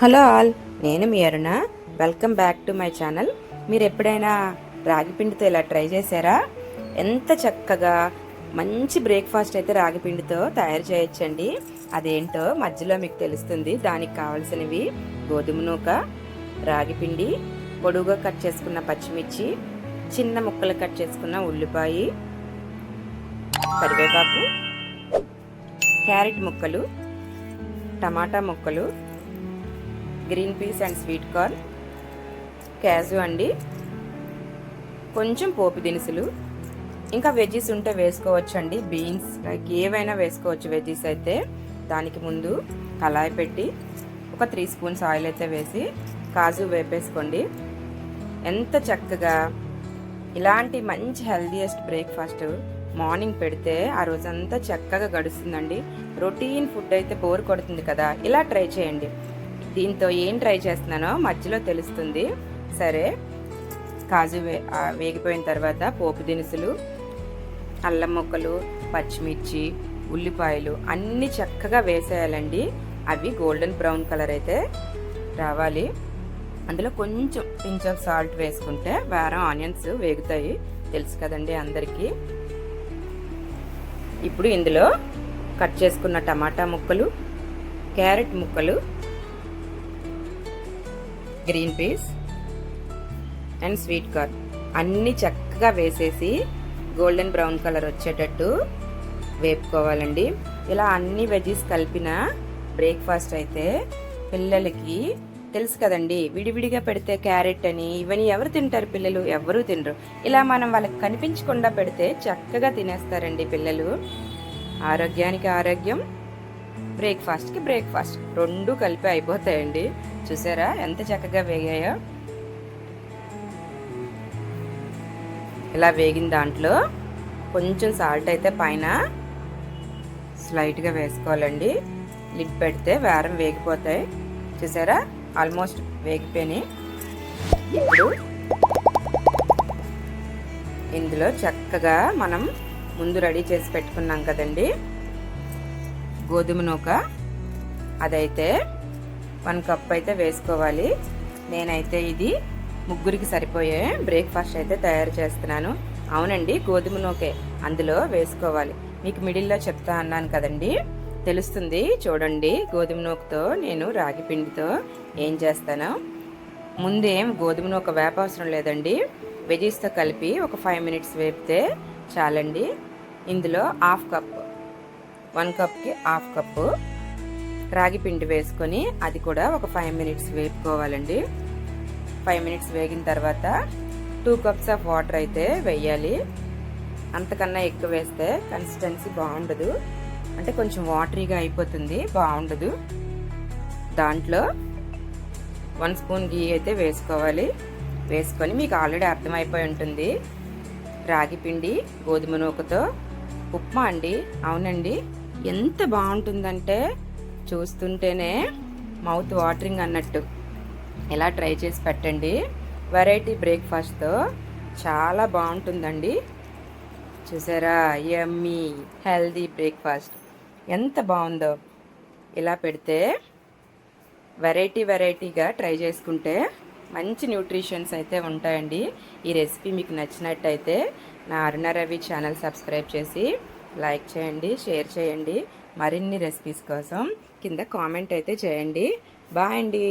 Hello all, నేను మీ Aruna. Welcome back to my channel. మీరు ఎప్పుడైనా రాగి పిండితో ఇలా ట్రై చేశారా? ఎంత చక్కగా మంచి బ్రేక్ఫాస్ట్ అయితే రాగి పిండితో తయారు చేయొచ్చండి. అదేంటో మధ్యలో మీకు తెలుస్తుంది. దానికి కావాల్సినవి గోధుమ నూక, రాగి పిండి, పొడుగుగా కట్ చేసుకున్న పచ్చిమిర్చి, చిన్న ముక్కలు కట్ చేసుకున్న ఉల్లిపాయ, కరివేపాకు, క్యారెట్ ముక్కలు, టమాటా ముక్కలు, green peas and sweet corn, cashew అండి, కొంచెం పోపు దినుసులు, ఇంకా వెజ్జీస్ ఉంటే వేసుకోవచ్చండి. బీన్స్ లైక్ ఏవైనా వేసుకోవచ్చు వెజ్జీస్ అయితే. దానికి ముందు కళాయి పెట్టి ఒక 3 స్పూన్స్ ఆయిల్ అయితే వేసి కాజు వేపేసుకోండి. ఎంత చక్కగా ఇలాంటి మంచి హెల్దీయెస్ట్ బ్రేక్ఫాస్ట్ మార్నింగ్ పెడితే ఆ రోజంతా చక్కగా గడుస్తుందండి. రొటీన్ ఫుడ్ అయితే బోర్ కొడుతుంది కదా, ఇలా ట్రై చేయండి. దీంతో ఏం ట్రై చేస్తున్నానో మధ్యలో తెలుస్తుంది. సరే, కాజు వేగిపోయిన తర్వాత పోపు దినుసులు, అల్లం ముక్కలు, పచ్చిమిర్చి, ఉల్లిపాయలు అన్నీ చక్కగా వేసేయాలండి. అవి గోల్డెన్ బ్రౌన్ కలర్ అయితే రావాలి. అందులో కొంచెం పించ్ ఆఫ్ సాల్ట్ వేసుకుంటే వారం ఆనియన్స్ వేగుతాయి, తెలుసు కదండి అందరికీ. ఇప్పుడు ఇందులో కట్ చేసుకున్న టమాటా ముక్కలు, క్యారెట్ ముక్కలు, green peas and sweet corn అన్నీ చక్కగా వేసేసి గోల్డెన్ బ్రౌన్ కలర్ వచ్చేటట్టు వేపుకోవాలండి. ఇలా అన్ని వెజ్జీస్ కలిపిన బ్రేక్ఫాస్ట్ అయితే పిల్లలకి తెలుసు కదండి. విడివిడిగా పెడితే క్యారెట్ అని ఇవన్నీ ఎవరు తింటారు? పిల్లలు ఎవరూ తినరు. ఇలా మనం వాళ్ళకి కనిపించకుండా పెడితే చక్కగా తినేస్తారండి పిల్లలు. ఆరోగ్యానికి ఆరోగ్యం, బ్రేక్ఫాస్ట్కి బ్రేక్ఫాస్ట్ రెండు కలిపి అయిపోతాయండి. చూసారా ఎంత చక్కగా వేగాయో? ఇలా వేగిన దాంట్లో కొంచెం సాల్ట్ అయితే పైన స్లైట్గా వేసుకోవాలండి. లిడ్ పెడితే వారం వేగిపోతాయి. చూసారా ఆల్మోస్ట్ వేగిపోయినాయి. ఇప్పుడు ఇందులో చక్కగా మనం ముందు రెడీ చేసి పెట్టుకున్నాం కదండి గోధుమ నూక, అదైతే 1 కప్ అయితే వేసుకోవాలి. నేనైతే ఇది ముగ్గురికి సరిపోయే బ్రేక్ఫాస్ట్ అయితే తయారు చేస్తున్నాను. అవునండి, గోధుమ నూకే అందులో వేసుకోవాలి. మీకు మిడిల్లో చెప్తా అన్నాను కదండి, తెలుస్తుంది. చూడండి, గోధుమ నూకతో నేను రాగి పిండితో ఏం చేస్తానో. ముందేం గోధుమ నూక వేపవసరం లేదండి. వెజీస్తో కలిపి ఒక 5 మినిట్స్ వేపితే చాలండి. ఇందులో 1/2 కప్, 1 కప్కి 1/2 కప్పు రాగి పిండి వేసుకొని అది కూడా ఒక 5 మినిట్స్ వేపుకోవాలండి. 5 మినిట్స్ వేగిన తర్వాత 2 కప్స్ ఆఫ్ వాటర్ అయితే వేయాలి. అంతకన్నా ఎక్కువ వేస్తే కన్సిస్టెన్సీ బాగుండదు, అంటే కొంచెం వాటరీగా అయిపోతుంది, బాగుండదు. దాంట్లో 1 స్పూన్ గీ అయితే వేసుకోవాలి. వేసుకొని మీకు ఆల్రెడీ అర్థమైపోయి ఉంటుంది, రాగి పిండి గోధుమ నూకతో ఉప్మా అండి. అవునండి, ఎంత బాగుంటుందంటే చూస్తుంటేనే మౌత్ వాటరింగ్ అన్నట్టు. ఇలా ట్రై చేసి పెట్టండి. వెరైటీ బ్రేక్ఫాస్ట్తో చాలా బాగుంటుందండి. చూసారా, యమ్మీ హెల్దీ బ్రేక్ఫాస్ట్ ఎంత బాగుందో. ఇలా పెడితే వెరైటీగా ట్రై చేసుకుంటే మంచి న్యూట్రిషన్స్ అయితే ఉంటాయండి. ఈ రెసిపీ మీకు నచ్చినట్టయితే నా అరుణ రవి ఛానల్ సబ్స్క్రైబ్ చేసి లైక్ చేయండి, షేర్ చేయండి. మరిన్ని రెసిపీస్ కోసం కింద కామెంట్ అయితే చేయండి. బాయ్ అండి.